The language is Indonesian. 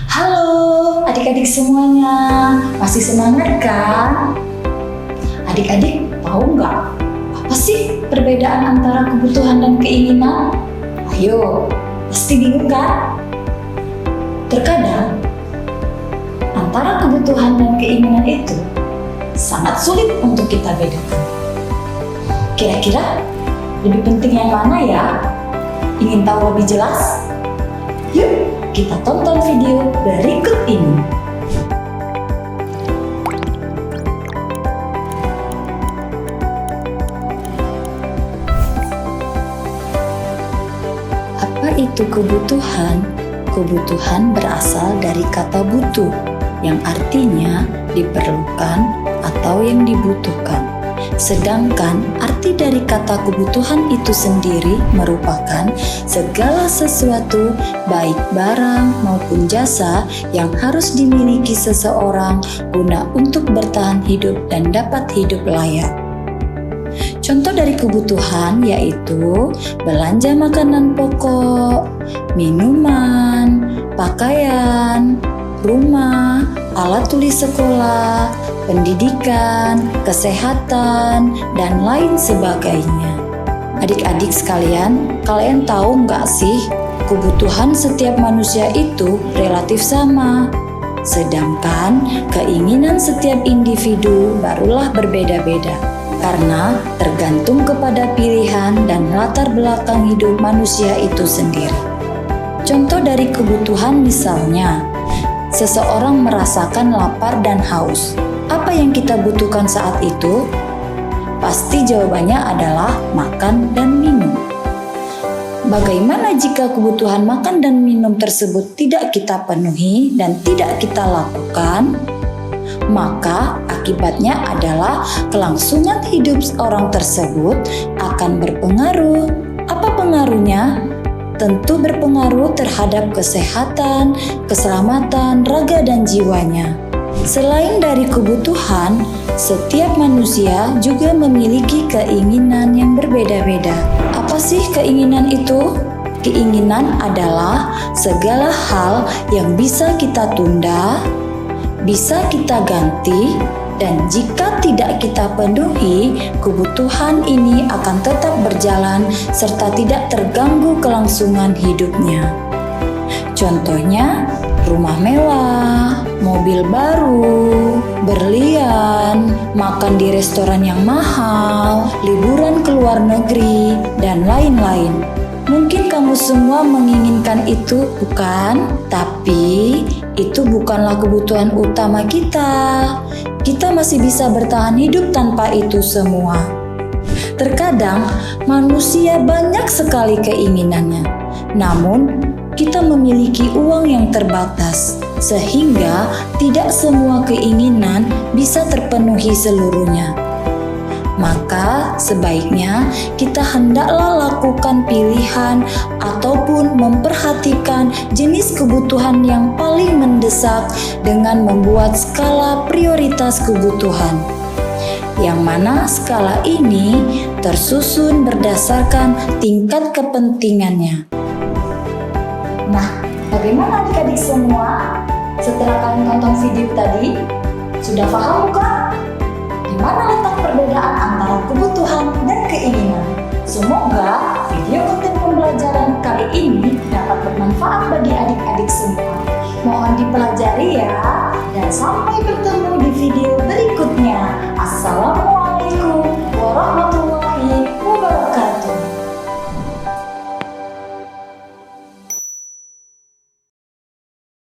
Halo adik-adik semuanya, masih semangat kan? Adik-adik tahu nggak apa sih perbedaan antara kebutuhan dan keinginan? Ayo, pasti bingung kan? Terkadang antara kebutuhan dan keinginan itu sangat sulit untuk kita bedakan. Kira-kira lebih penting yang mana ya? Ingin tahu lebih jelas? Yuk kita tonton video berikut ini. Apa itu kebutuhan? Kebutuhan berasal dari kata butuh, yang artinya diperlukan atau yang dibutuhkan. Sedangkan arti dari kata kebutuhan itu sendiri merupakan segala sesuatu, baik barang maupun jasa, yang harus dimiliki seseorang guna untuk bertahan hidup dan dapat hidup layak. Contoh dari kebutuhan yaitu belanja makanan pokok, minuman, pakaian, rumah, alat tulis sekolah, pendidikan, kesehatan, dan lain sebagainya. Adik-adik sekalian, kalian tahu nggak sih, kebutuhan setiap manusia itu relatif sama. Sedangkan keinginan setiap individu barulah berbeda-beda, karena tergantung kepada pilihan dan latar belakang hidup manusia itu sendiri. Contoh dari kebutuhan misalnya, seseorang merasakan lapar dan haus. Apa yang kita butuhkan saat itu? Pasti jawabannya adalah makan dan minum. Bagaimana jika kebutuhan makan dan minum tersebut tidak kita penuhi dan tidak kita lakukan? Maka akibatnya adalah kelangsungan hidup orang tersebut akan berpengaruh. Apa pengaruhnya? Tentu berpengaruh terhadap kesehatan, keselamatan raga dan jiwanya. Selain dari kebutuhan, setiap manusia juga memiliki keinginan yang berbeda-beda. Apa sih keinginan itu? Keinginan adalah segala hal yang bisa kita tunda, bisa kita ganti, dan jika tidak kita penuhi, kebutuhan ini akan tetap berjalan serta tidak terganggu kelangsungan hidupnya. Contohnya, rumah mewah, mobil baru, berlian, makan di restoran yang mahal, liburan ke luar negeri, dan lain-lain. Mungkin kamu semua menginginkan itu, bukan? Tapi itu bukanlah kebutuhan utama kita. Kita masih bisa bertahan hidup tanpa itu semua. Terkadang manusia banyak sekali keinginannya, namun kita memiliki uang yang terbatas, sehingga tidak semua keinginan bisa terpenuhi seluruhnya. Maka sebaiknya kita hendaklah lakukan pilihan ataupun memperhatikan jenis kebutuhan yang paling mendesak dengan membuat skala prioritas kebutuhan, yang mana skala ini tersusun berdasarkan tingkat kepentingannya. Nah, bagaimana adik-adik semua? Setelah kalian tonton video tadi, sudah paham bukan? Di mana letak perbedaan antara kebutuhan dan keinginan? Semoga video konten pembelajaran kali ini dapat bermanfaat bagi adik-adik semua. Mohon dipelajari ya, dan sampai bertemu di video berikutnya.